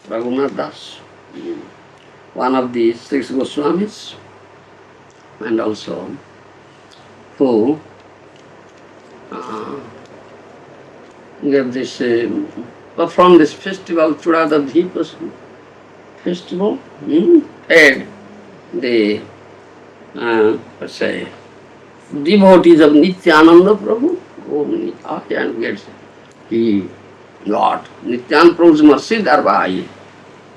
Raghunath Das, one of the six Goswamis, and also who gave this, performed this festival, Chudadabhi festival, and the, let's say, devotees of Nityananda Prabhu, go Nitya and gets, he got Nityananda Prabhu's mercy, thereby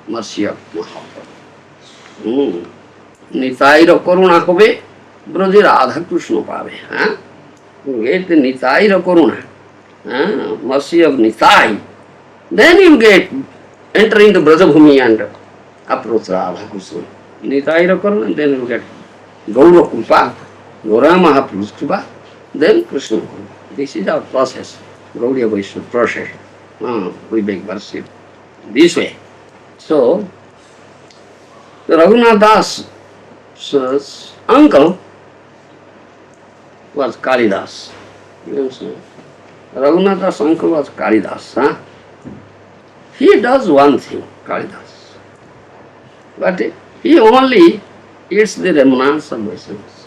mercy of Mahaprabhu. Nitaira Karuna Hobe, Brother Radha Krishna Pave. Get the Nitaira Karuna, mercy of Nitai, then you get enter into Brajabhumi and approach Radha Krishna. Nitaira Karuna, then you get Gaura Kupa, Gaura Mahaprabhu's Kupa, then Krishna Kupa. This is our process, Gaudiya Vaishnava process. We beg mercy this way. So, Raghunath Das's uncle was Kalidas. You understand? Raghunath Das' uncle was Kalidas. He does one thing, Kalidas. But he only eats the remnants of Vaishnavas.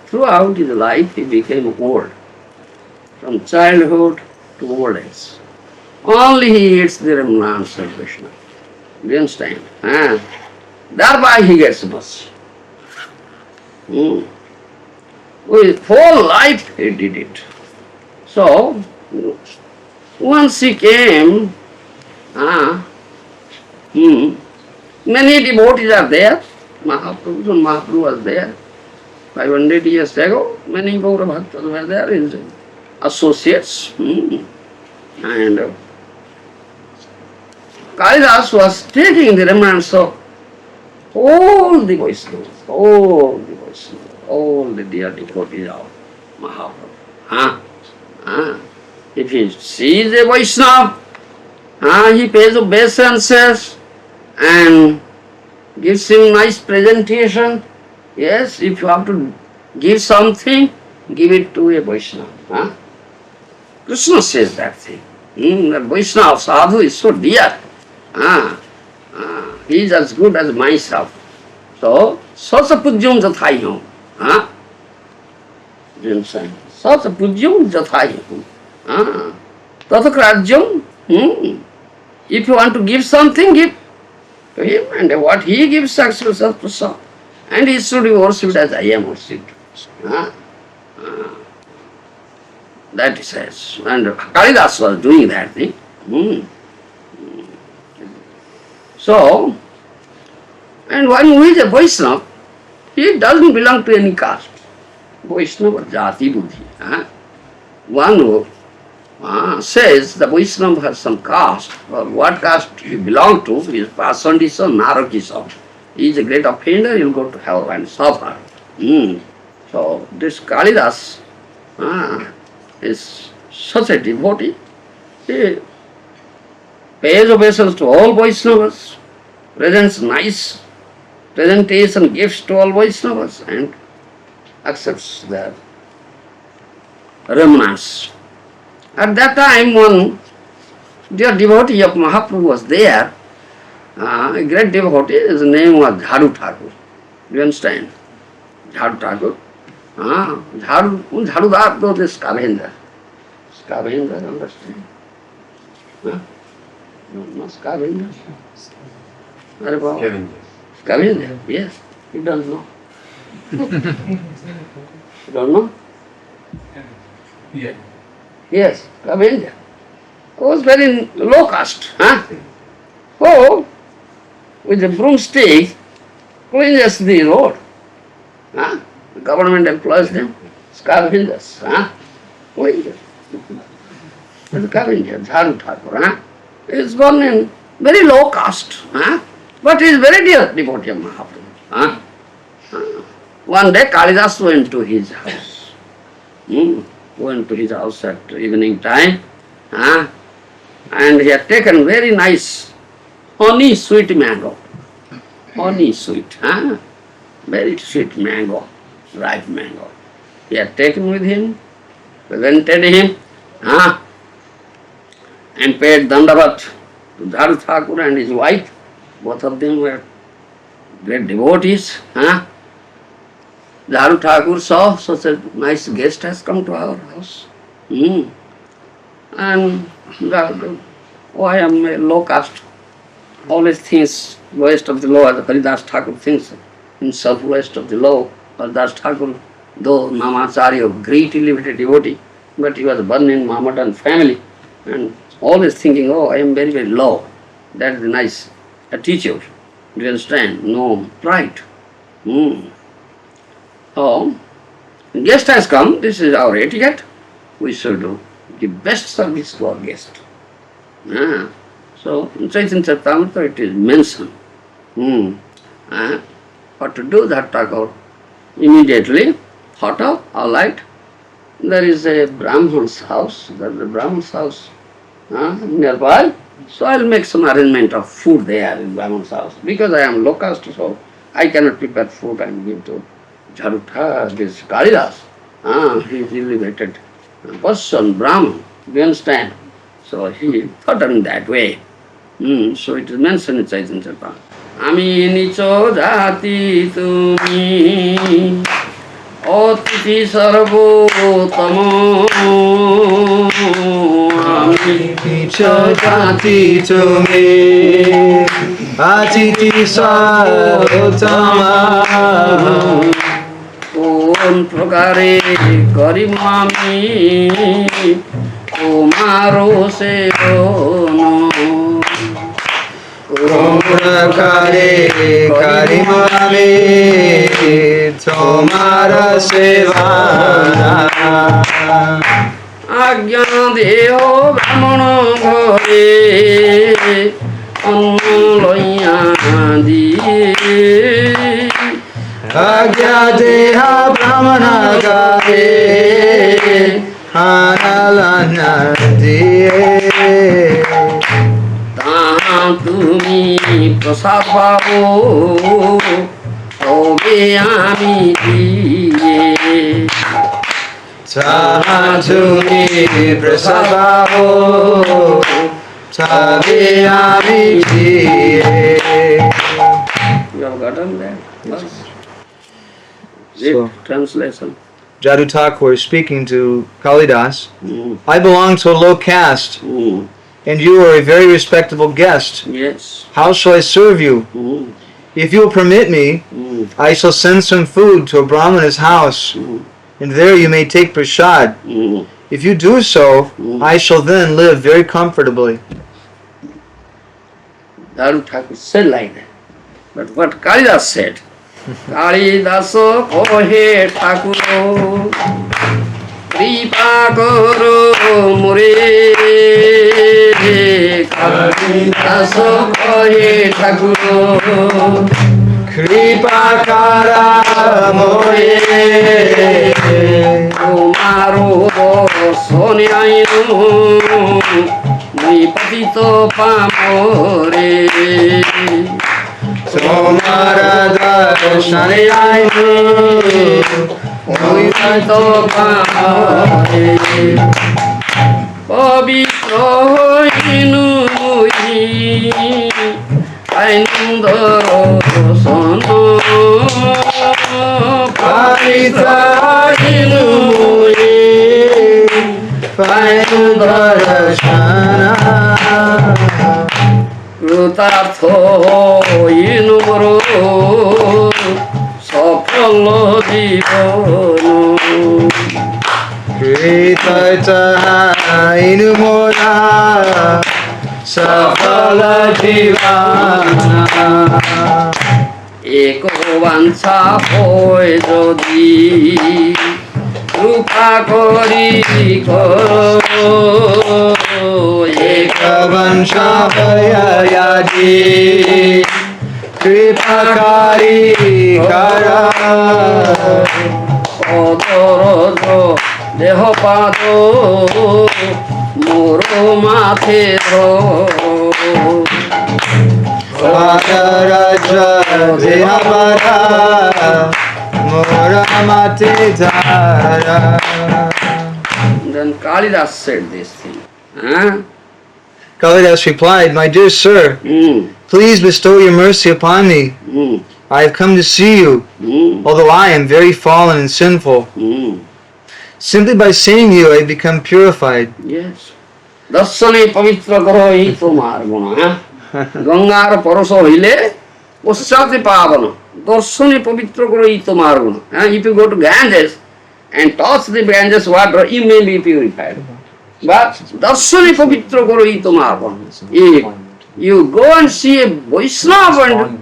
Throughout his life he became old. From childhood to old age. Only he eats the remnants of Vaishnava. Do you understand? Thereby he gets mercy. With whole life he did it. So, once he came, many devotees are there. Mahaprabhu was there. 500 years ago, many Gaura Bhaktas were there, his associates. And Kalidas was taking the remnants of all the Vaishnavas, all the dear devotees of Mahaprabhu. If he sees a Vaishnava, he pays obeisances and gives him nice presentation. Yes, if you have to give something, give it to a Vaishnava. Krishna says that thing. That Vaishnava sadhu is so dear. He is as good as myself. So, sacha pujyam jathayam. Sacha pujyam jathayam. Tathakrajyam. If you want to give something, give to him. And what he gives, accepts as prasad. And he should be worshipped as I am worshipped. That he says. And Kalidas was doing that thing. So, and one who is a Vaishnava, he doesn't belong to any caste. Vaishnava jati buddhi. One who says the Vaishnava has some caste, or what caste he belongs to, is Pasandisa, Narakisa. He is a great offender, he will go to hell and suffer. So, this Kalidas is such a devotee. He pays obeisance to all Vaishnavas, presents nice presentation, gifts to all Vaishnavas, and accepts their remnants. At that time, one dear devotee of Mahaprabhu was there, a great devotee, his name was Jhadu Thakur. Do you understand? Jhadu Thakur. Jhadu Thakur is Scavengers. Scavengers, understand? No, Scavengers. Scavengers, yes. You don't know. You don't know? Yeah. Yes, Scavenger. Was very low caste. Who, with a broomstick, cleans the road. The government employs them. Scavengers. Cleaners. Scavenger, Jhadu Thakur. He is born in very low caste. But he is very dear devotee of Mahaprabhu. One day Kalidas went to his house. Went to his house at evening time. And he had taken very nice honey sweet mango. Honey sweet. Very sweet mango, ripe mango. He had taken with him, presented him, and paid dandavat to Jhadu Thakur and his wife. Both of them were great devotees. Huh? Jharu Thakur saw such a nice guest has come to our house. And I am a low caste. Always thinks lowest of the low, as Haridas Thakur thinks himself lowest of the low. Haridas Thakur, though Namacharya, great elevated devotee, but he was born in Mohammedan family and always thinking, I am very, very low. That is a nice attitude. Do you understand? No pride. Oh, guest has come, this is our etiquette. We should give best service to our guest. So, in Chaitanya Charitamrita it is mentioned. What to do, that Thakur immediately thought of, all right, there is a Brahman's house, nearby, so I'll make some arrangement of food there in Brahman's house. Because I am low caste, so I cannot prepare food and give to Jharutha, this Kalidas. He is elevated person, Brahman, do you understand? So he thought in that way. So it is mentioned in Chaitanya Charitamrita. Ami nicho jati tumi Otiti sarvotamo Ami nicho jati tumi Atiti sarvotama Kon prokare karim ami Tomaro sevono Prakare karimami tomara sevana Agya deo brahmana ghare anna loya diye Agya deha brahmana gare analana diye তুমি প্রসাদ পাবো তবে আমি দিয়ে তাহা তুমি প্রসাদ পাবো তবে আমি দিয়ে You have gotten that? Yes. So- Translation. Jadu Thakur is speaking to Kalidas. I belong to a low caste, and you are a very respectable guest. Yes. How shall I serve you? If you will permit me, I shall send some food to a Brahmana's house, and there you may take prasad. If you do so, I shall then live very comfortably. Jadu Thakur said like that. But what Kalidas said, Kalidas kohe Thakuro Kripa karo more Kalidas kohe Thakuro Kripa kara more Tomaro sone aino Mui patito pamore Tomara darshane ainu Mui patito pamore Pavitro hoinu mui Ainundaro sono Pavitra ainu mui Painu darshana Krutartho inumro সফল জীবন Kritata inumora safala jivana এক বাঞ্ছা হয় যদি কৃপা করি করো এক Ekavanshavayadi Kripakari Kara অদরজ দেহ পাদ মোর মাথে Vakaraja Dehavara Moramate Dara. Then Kalidas said this thing. Huh? Kalidas replied, my dear sir, Please bestow your mercy upon me. Mm. I have come to see you, Mm. although I am very fallen and sinful. Mm. Simply by seeing you, I become purified. Yes. दर्शने पवित्र करो ही तुम्हार गुण गंगार परस हईले पश्चात पावन दर्शने पवित्र करो ही तुम्हार गुण if you go to Ganges and touch the Ganges water you may be purified but दर्शने पवित्र करो ही तुम्हार गुण if you go and see a Vaishnava and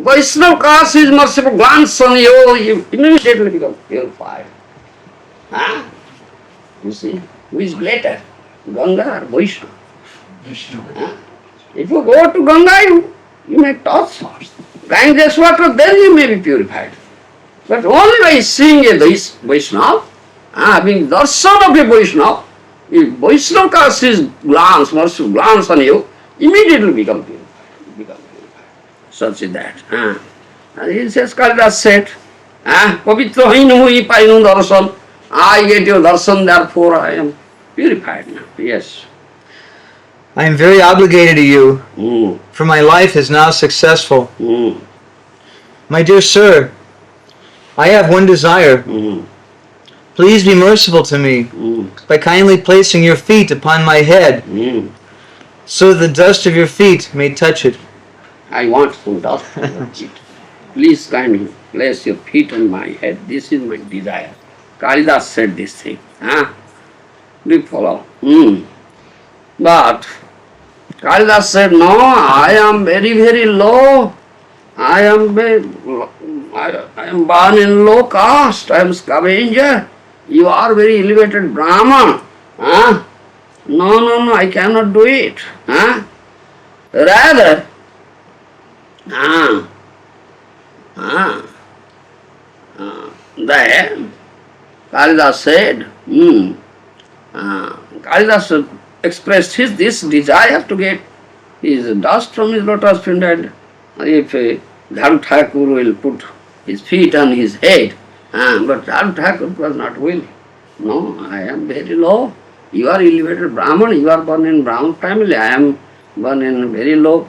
Vaishnava caste is merciful glance on you, you immediately become purified. You see, who is greater? Ganga or Vaishnava? If you go to Ganga, you may touch Ganges water, then you may be purified. But only by seeing a Vaishnava, having darshan of a Vaishnava, if Vaishnava casts his glance, merciful glance on you, immediately become purified. Such is that. And he says, Kalidas said, Pavitra hainu hui painu darshan. I get your darshan, therefore I am purified now. Yes. I am very obligated to you, Mm. for my life is now successful. Mm. My dear sir, I have one desire. Mm. Please be merciful to me Mm. by kindly placing your feet upon my head, Mm. so that the dust of your feet may touch it. I want some dust on your feet. Please kindly place your feet on my head. This is my desire. Kalidas said this thing. Do you follow? But Kalidas said, no, I am very, very low. I am born in low caste. I am scavenger. You are very elevated Brahman. No, I cannot do it. Rather, then Kalidas said, Kalidas expressed this desire to get his dust from his lotus feet, and if Dharu Thakur will put his feet on his head, but Dharu Thakur was not willing. No, I am very low. You are elevated Brahman, you are born in Brahman family, I am born in very low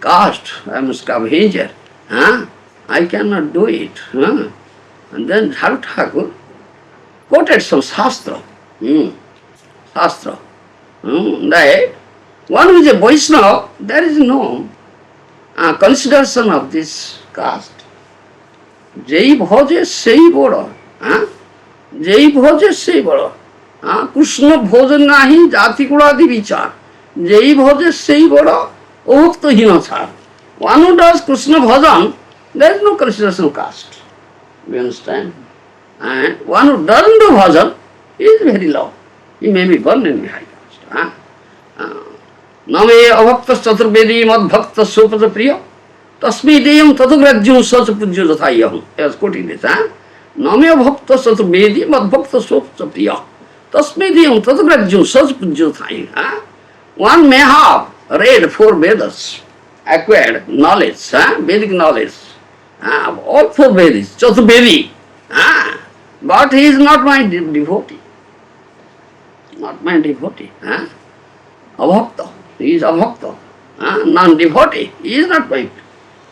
caste, I am a scavenger. I cannot do it. And then Dharu Thakur quoted some Shastra. Shastra. That one who is a Vaishnava, there is no consideration of this caste. Jai bhoje sei boro. Jai bhoje sei boro. Krishna bhojan nahi jati kuradi vichar. Jai bhoje sei boro. Ohukta hinachar. One who does Krishna bhajan, there is no consideration of caste. You understand? And one who doesn't do bhajan is very low. He may be born in high caste. Name avakta chaturvedi mad bhakta sopada priya tasmi deyam tadagrajyam sacha pujya jathayam. He was quoting this. Name avakta chaturvedi mad bhakta sopada priya tasmi deyam tadagrajyam sacha pujya jathayam. One may have read 4 Vedas, acquired knowledge, Vedic knowledge, all 4 Vedas, Chaturvedi, but he is not my devotee. Not my devotee. Abhakta. He is abhakta. Non-devotee. He is not my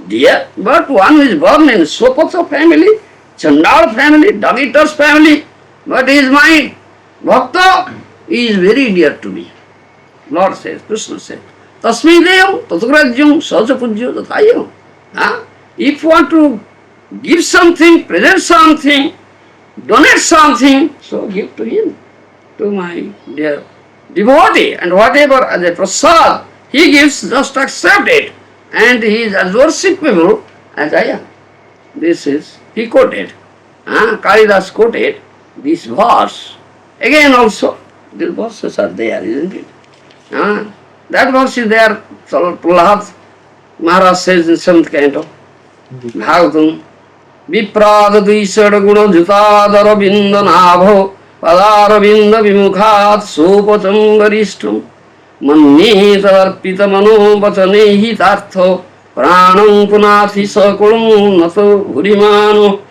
dear. But one who is born in Swapatha family, Chandal family, Dagitas family, but he is my bhakta, he is very dear to me. Lord says, Krishna says, Tasmi deyam tatagrajyam saja pujya tathayam. If you want to give something, present something, donate something, so give to him, to my dear devotee, and whatever as a prasad he gives, just accept it, and he is as worshipable as I am. This is, he quoted, Kalidas quoted this verse. Again also, these verses are there, isn't it? That verse is there, Prahlad Maharaj says in 7th canto, Bhagavatam, Viprada Dvishad Guna Jitadara Bindanabho Padaravinda Vimukhat Sopatam Varishtam Mannetarpita Mano Vachane Hitartho Pranam Punathi Sakulam Nato Hurimano.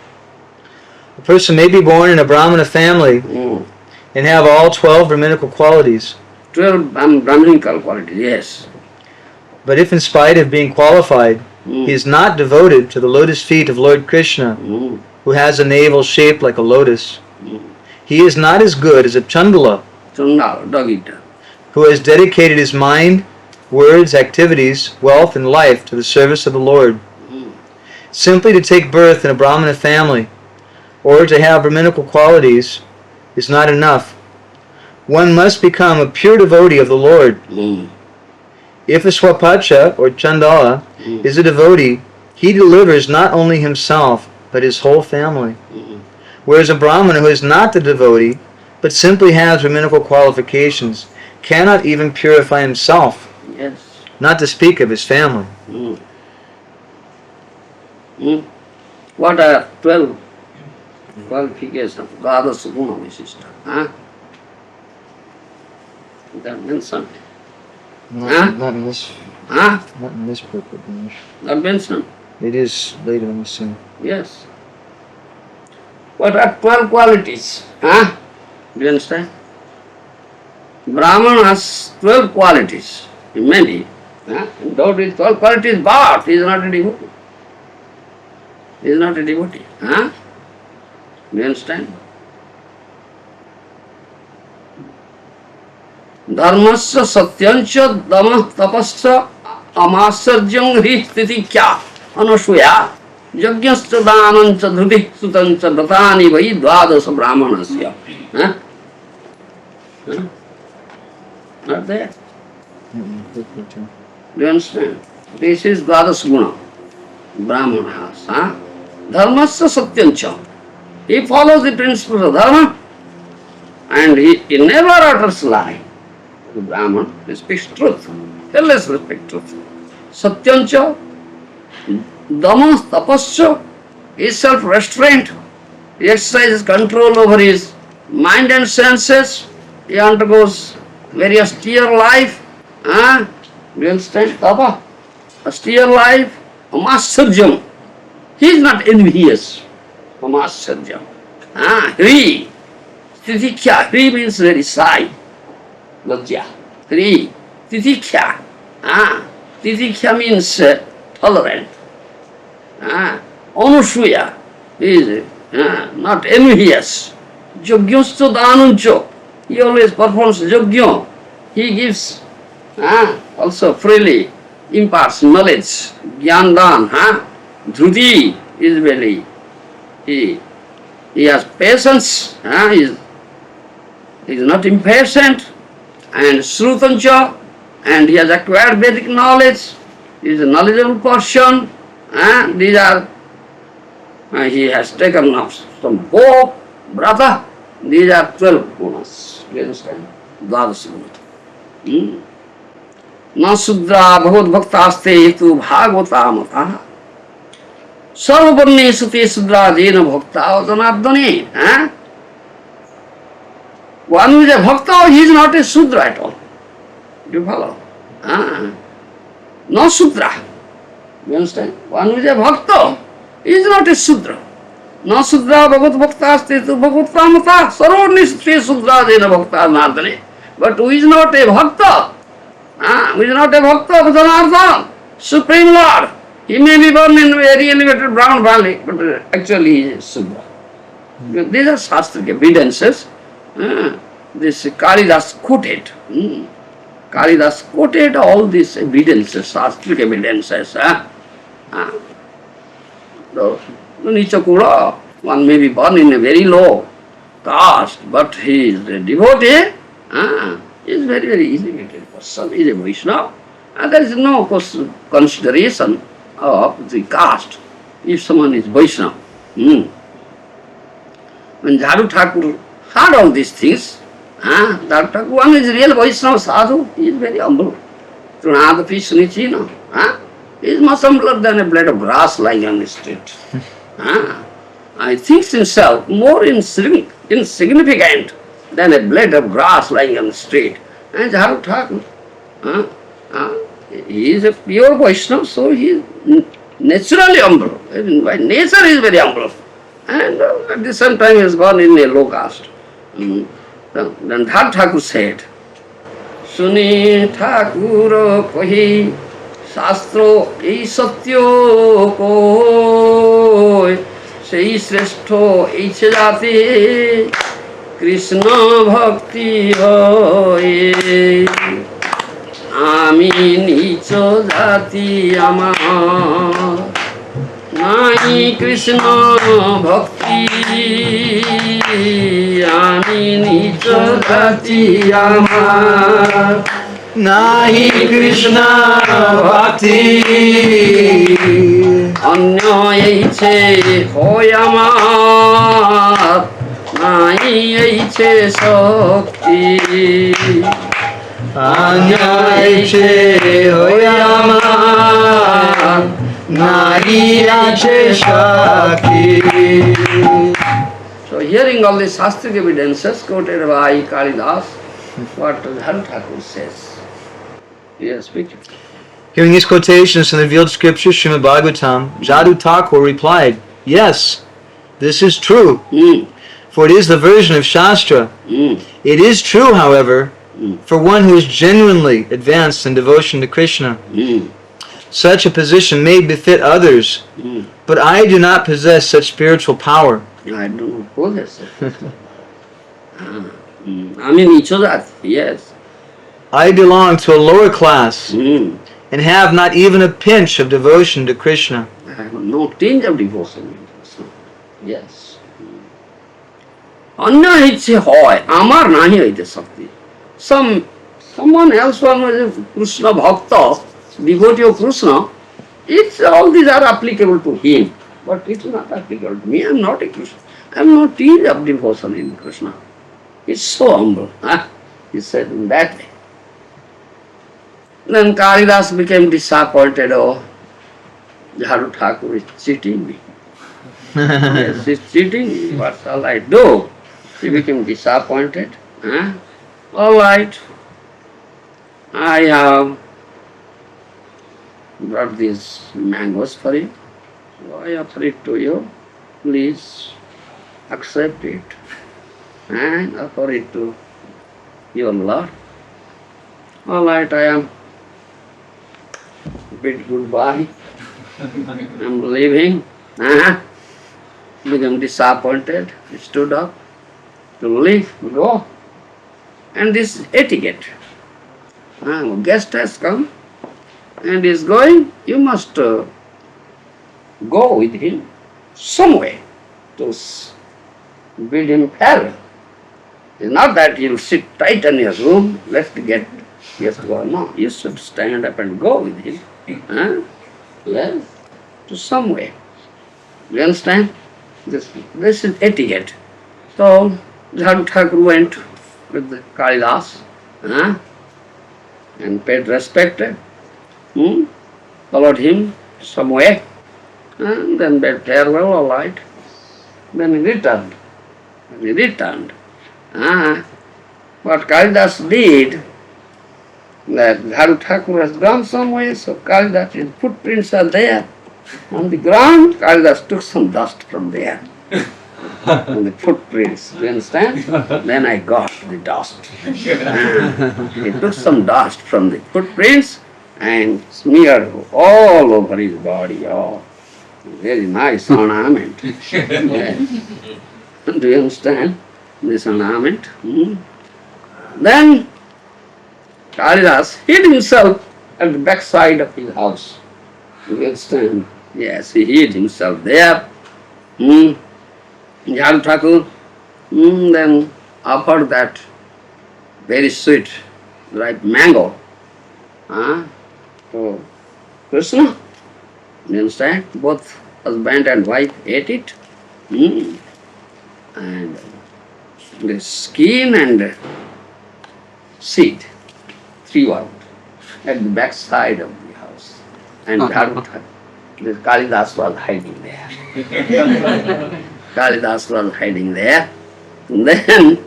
A person may be born in a Brahmana family and have all 12 Brahminical qualities. 12 Brahminical qualities, yes. But if in spite of being qualified, he is not devoted to the lotus feet of Lord Krishna, who has a navel shaped like a lotus, he is not as good as a Chandala, dog-eater. who has dedicated his mind, words, activities, wealth, and life to the service of the Lord. Simply to take birth in a Brahmana family, or to have Brahminical qualities, is not enough. One must become a pure devotee of the Lord. If a Swapacha or Chandala is a devotee, he delivers not only himself, but his whole family. Whereas a Brahmana who is not the devotee, but simply has Brahminical qualifications, cannot even purify himself, Yes. not to speak of his family. What are 12 qualifications? Dvadasa guna visishta. Huh? That mentioned. Not in this Huh? not in this book, but in this. Not mentioned. It is later on soon. Yes. What are 12 qualities? Huh? Do you understand? Brahman has 12 qualities. Many. Huh? Without his 12 qualities, but he is not a devotee. He is not a devotee. Huh? Do you understand? Dharmasya satyancha dhamah tapasya amasarjam hri stitikya anasuya yajnasya danancha dhruti sutancha dhatani vai dvadasa brahmanasya. Huh? Huh? Not there. Do you understand? This is Dvadas Guna. Brahmana has. Huh? Dharmasya satyancha. He follows the principles of dharma and he never utters lie. The Brahman, he speaks truth. Fearless respect truth. Satyancha, dhamma, tapasya, is self-restraint. He exercises control over his mind and senses. He undergoes very austere life. Do you understand? Tapa. Austere life. Amasarjam. He is not envious. Amasarjam. Hri. Titikya. Hri means very shy. Lajja. Hri. Titikya. Titikya means tolerant. Anusuya is not envious. Yajnasya danancha. He always performs yajna. He gives also freely, imparts knowledge. Gyandan. Dhruti is very, he has patience. He is not impatient. And Shrutancha, and he has acquired Vedic knowledge. He is a knowledgeable person. These are, he has taken up some bow, brother. These are 12 gunas. Do you understand? Dvadasa guna. Na sudra bhagavad bhaktaste tu bhagavata mata. Sarvaparneshu te sudra jena bhakta janardane. One who is a bhakta, he is not a sudra at all. Do you follow? No sudra. You understand? One who is a bhakta, he is not a sudra. No sudra bhagavad bhaktaste tu bhagavata mata. Sarvaparneshu te sudra jena bhakta janardane. But who is not a bhakta? Who is not a bhakta of Janardana, Supreme Lord. He may be born in a very elevated Brahman family, but actually he is Sudra. These are Shastric evidences. This Kalidas quoted. Kalidas quoted all these evidences, Shastric evidences. So, Nichakura, one may be born in a very low caste, but he is a devotee. He is very, very elevated person. He is a Vaishnava. And there is no consideration of the caste if someone is Vaishnava. When Jadu Thakur heard all these things, Jadu Thakur, one is real Vaishnava sadhu, he is very humble. Trunadapi Sunichina. He is much humbler than a blade of grass lying on the street. He thinks himself more insignificant than a blade of grass lying on the street. And Jadu Thakur, he is a pure Vaishnava, so he is naturally humble. By nature he is very humble. And at the same time he is born in a low caste. Then Jadu Thakur said, Suni Thakur kohi শাস্ত্র এই সত্য কই সেই শ্রেষ্ঠ এই সে জাতি কৃষ্ণ ভক্তি হয়ে আমি নিচ জাতি আমার নাই কৃষ্ণ ভক্তি আমি নিচ জাতি আমার Nahi Krishna Bhakti. অন্য এইছে হয় আমার নাই এইছে শক্তি Anya Iche Hoyamar Nahi Iche Shakti. So hearing all the Shastric evidences quoted by Kalidas, what Dharu Thakur says. Yes, speak. Hearing these quotations from the revealed scriptures, Srimad Bhagavatam, Jadu Thakur replied, "Yes, this is true, for it is the version of Shastra. It is true, however, for one who is genuinely advanced in devotion to Krishna. Such a position may befit others, but I do not possess such spiritual power." I don't possess it. I mean, each of that, yes. I belong to a lower class and have not even a pinch of devotion to Krishna. I have no tinge of devotion in Krishna. Yes. অন্য ইচ্ছে হয় আমার নাহি হইতে শক্তি someone else one was a Krishna bhakta devotee of Krishna, it's all these are applicable to him, but it's not applicable to me. I'm not a Krishna. I have no tinge of devotion in Krishna. It's so humble. He said in that way. Then Kalidas became disappointed. Oh, Jharu Thakur is cheating me. Yes, he's cheating me. What shall I do? He became disappointed. All right. I have brought these mangoes for you. So I offer it to you. Please accept it and offer it to your Lord. All right, I am bid goodbye. I'm leaving. Became disappointed. He stood up to leave, go. And this etiquette. Guest has come and is going. You must go with him somewhere to bid him farewell. It's not that you'll sit tight in your room. Let's get. Yes, go. No, you should stand up and go with him. Yes, to somewhere. You understand? This is etiquette. So, Jharu Thakur went with the Kalidas and paid respect. Followed him somewhere. And then bade farewell, all right. Then he returned. What Kalidas did, that Jharu Thakur has gone somewhere, so Kalidas, his footprints are there on the ground. Kalidas took some dust from there, from the footprints, do you understand? Then I got the dust. He took some dust from the footprints and smeared all over his body. Oh, very nice ornament. Yes. Do you understand this ornament? Then Kalidas hid himself at the backside of his house. You understand? Yes, he hid himself there. Jharu Thakur then offered that very sweet, ripe mango to Krishna. You understand? Both husband and wife ate it. And the skin and seed threw out at the back side of the house. And Jharu Thakur, this Kalidas was hiding there. Kalidas was hiding there. Then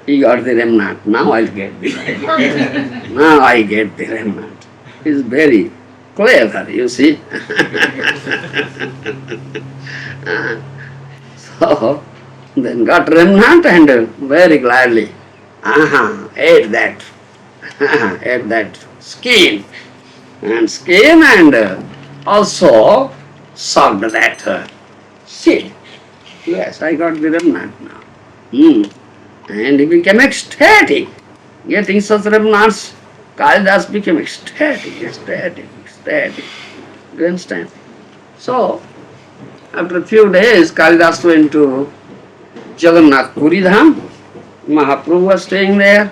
he got the remnant. Now I'll get the remnant. Now I get the remnant. He's very clever, you see. So then got remnant and very gladly ate that ate that skin and came and also served that seed. Yes, I got the remnant now. And he became ecstatic. Getting such remnants, Kalidas became ecstatic. Do you understand? So, after a few days, Kalidas went to Jagannath Puri Dham. Mahaprabhu was staying there.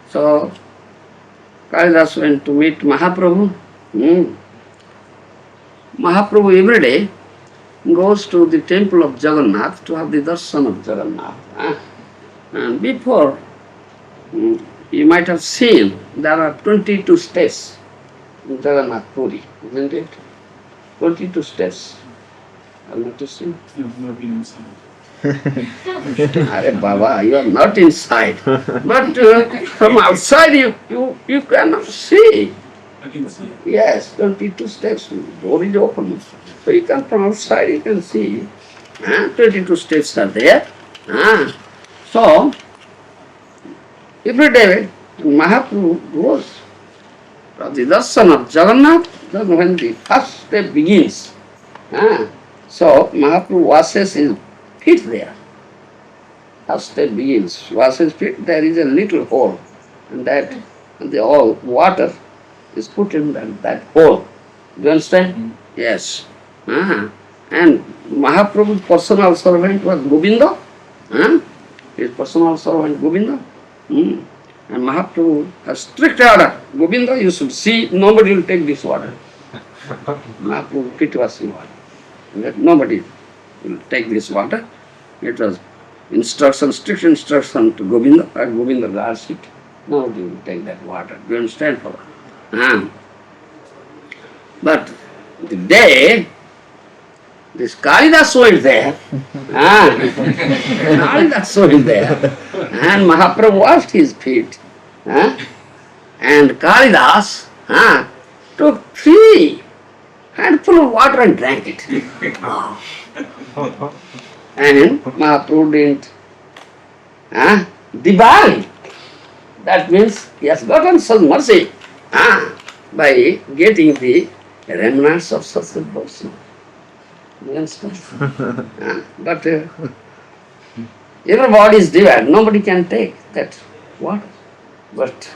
So, Kalidas went to meet Mahaprabhu. Mahaprabhu every day goes to the temple of Jagannath to have the darshan of Jagannath. And before, you might have seen there are 22 steps in Jagannath Puri, isn't it? 22 steps. Have you noticed it? You've never been inside. Arey Baba, you are not inside. But from outside you cannot see. I can see it. Yes, 22 steps, door is open. So you can, from outside you can see. 22 steps are there. So, every day Mahaprabhu goes for the darshan of Jagannath, then when the first step begins. So, Mahaprabhu washes his feet there. First step begins, washes feet, there is a little hole. And that, and the all water is put in that hole. Do you understand? Yes. And Mahaprabhu's personal servant was Govinda. His personal servant Govinda. And Mahaprabhu has strict order. Govinda, you should see, nobody will take this water. Mahaprabhu feet washing water. Nobody will take this water. It was strict instruction to Govinda. Govinda guards it. Nobody will take that water. Do you understand? But the day this Kalidas went there, Kalidas went there, and Mahaprabhu washed his feet, and Kalidas took 3 handful of water and drank it. And Mahaprabhu didn't debar him. That means he has gotten some mercy by getting the remnants of such a person. You understand? But everybody is devoured. Nobody can take that water. But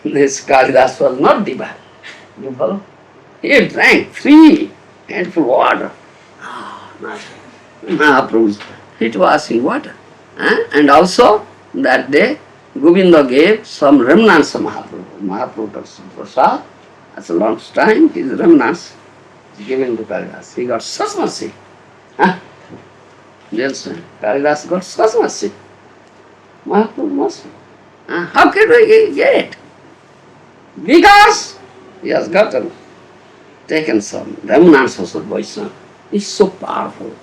this Kalidas was not devoured. You follow? He drank 3 handful of water. Mahaprabhu's feet washing water. And also that day Govinda gave some remnants of Mahaprabhu. Mahaprabhu took some prasad. That's a long time. His remnants given to Kalidas. He got such mercy. Yes, Kalidas got such mercy. Mahaprabhu mercy. How can we get it? Because he has taken some remnants of Vaishnava. It's so powerful.